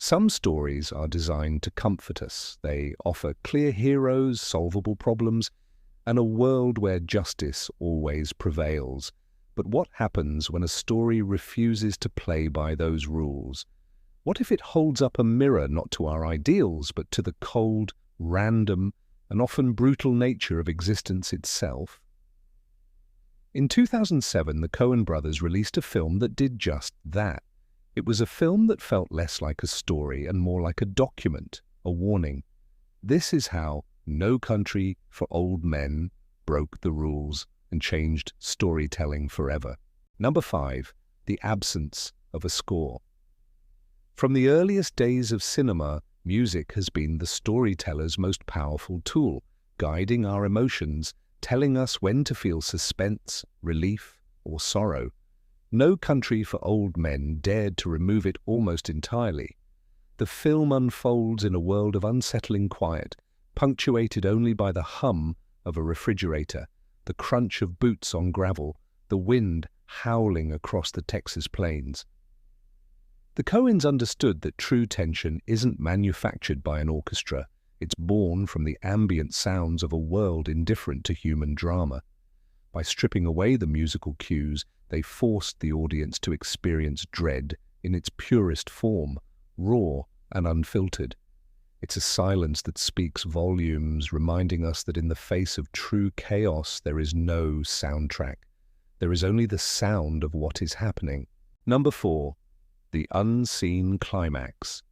Some stories are designed to comfort us. They offer clear heroes, solvable problems, and a world where justice always prevails. But what happens when a story refuses to play by those rules? What if it holds up a mirror not to our ideals, but to the cold, random, and often brutal nature of existence itself? In 2007, the Coen brothers released a film that did just that. It was a film that felt less like a story and more like a document, a warning. This is how No Country for Old Men broke the rules and changed storytelling forever. Number 5. The absence of a score. From the earliest days of cinema, music has been the storyteller's most powerful tool, guiding our emotions, telling us when to feel suspense, relief, or sorrow. No Country for Old Men dared to remove it almost entirely. The film unfolds in a world of unsettling quiet, punctuated only by the hum of a refrigerator, the crunch of boots on gravel, the wind howling across the Texas plains. The Coens understood that true tension isn't manufactured by an orchestra. It's born from the ambient sounds of a world indifferent to human drama. By stripping away the musical cues, they forced the audience to experience dread in its purest form, raw and unfiltered. It's a silence that speaks volumes, reminding us that in the face of true chaos there is no soundtrack. There is only the sound of what is happening. Number 4. The unseen climax.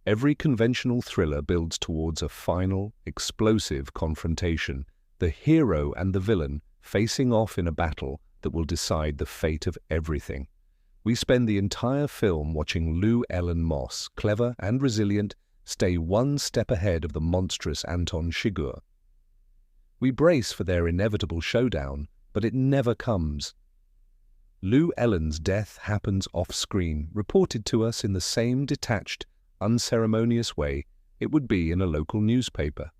Every conventional thriller builds towards a final, explosive confrontation, the hero and the villain facing off in a battle that will decide the fate of everything. We spend the entire film watching Llewellyn Moss, clever and resilient, stay one step ahead of the monstrous Anton Chigurh. We brace for their inevitable showdown, but it never comes. Llewellyn's death happens off-screen, reported to us in the same detached, unceremonious way it would be in a local newspaper.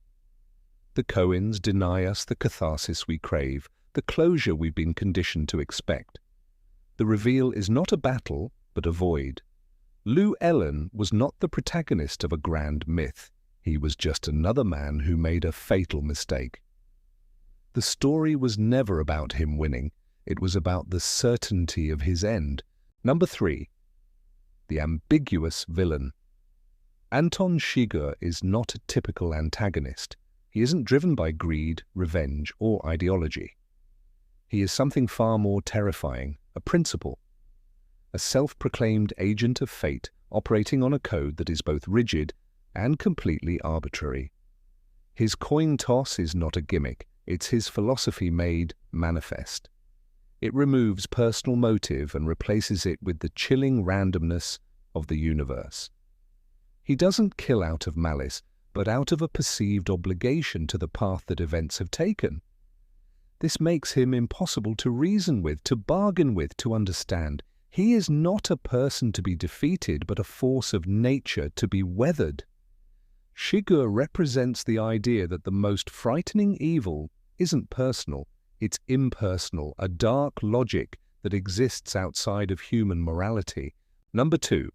The Coens deny us the catharsis we crave, the closure we've been conditioned to expect. The reveal is not a battle, but a void. Llewellyn was not the protagonist of a grand myth. He was just another man who made a fatal mistake. The story was never about him winning. It was about the certainty of his end. Number 3. The ambiguous villain. Anton Chigurh is not a typical antagonist. He isn't driven by greed, revenge, or ideology. He is something far more terrifying, a principle. A self-proclaimed agent of fate operating on a code that is both rigid and completely arbitrary. His coin toss is not a gimmick, it's his philosophy made manifest. It removes personal motive and replaces it with the chilling randomness of the universe. He doesn't kill out of malice, but out of a perceived obligation to the path that events have taken. This makes him impossible to reason with, to bargain with, to understand. He is not a person to be defeated, but a force of nature to be weathered. Chigurh represents the idea that the most frightening evil isn't personal, it's impersonal, a dark logic that exists outside of human morality. Number 2.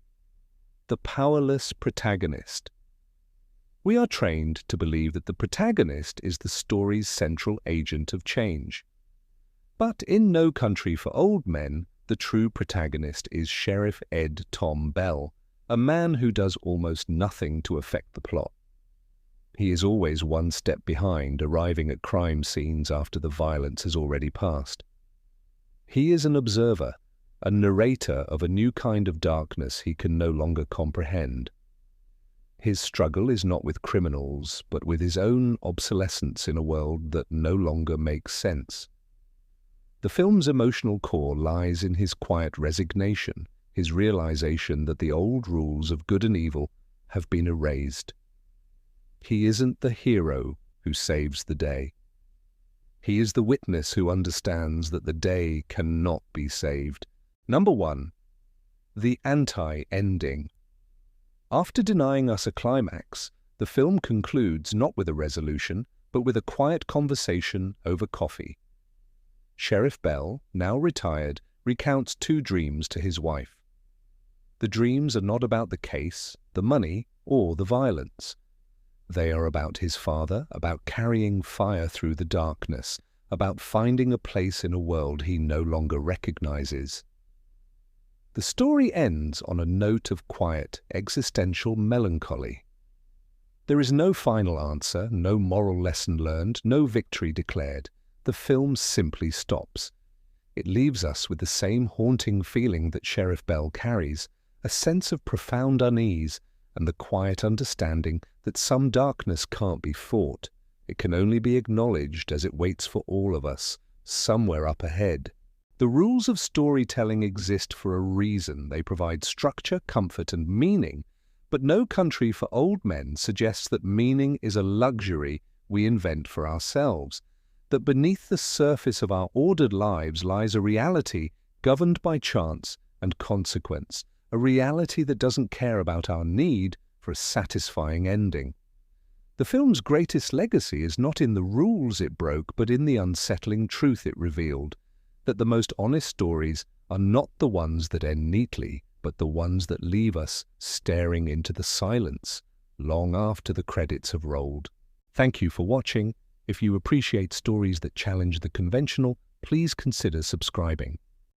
The powerless protagonist. We are trained to believe that the protagonist is the story's central agent of change. But in No Country for Old Men, the true protagonist is Sheriff Ed Tom Bell, a man who does almost nothing to affect the plot. He is always one step behind, arriving at crime scenes after the violence has already passed. He is an observer, a narrator of a new kind of darkness he can no longer comprehend. His struggle is not with criminals, but with his own obsolescence in a world that no longer makes sense. The film's emotional core lies in his quiet resignation, his realization that the old rules of good and evil have been erased. He isn't the hero who saves the day. He is the witness who understands that the day cannot be saved. Number 1. The anti-ending. After denying us a climax, the film concludes not with a resolution, but with a quiet conversation over coffee. Sheriff Bell, now retired, recounts 2 dreams to his wife. The dreams are not about the case, the money, or the violence. They are about his father, about carrying fire through the darkness, about finding a place in a world he no longer recognizes. The story ends on a note of quiet, existential melancholy. There is no final answer, no moral lesson learned, no victory declared. The film simply stops. It leaves us with the same haunting feeling that Sheriff Bell carries, a sense of profound unease and the quiet understanding that some darkness can't be fought. It can only be acknowledged as it waits for all of us, somewhere up ahead. The rules of storytelling exist for a reason. They provide structure, comfort, and meaning. But No Country for Old Men suggests that meaning is a luxury we invent for ourselves, that beneath the surface of our ordered lives lies a reality governed by chance and consequence, a reality that doesn't care about our need for a satisfying ending. The film's greatest legacy is not in the rules it broke, but in the unsettling truth it revealed, that the most honest stories are not the ones that end neatly, but the ones that leave us staring into the silence long after the credits have rolled. Thank you for watching. If you appreciate stories that challenge the conventional, please consider subscribing.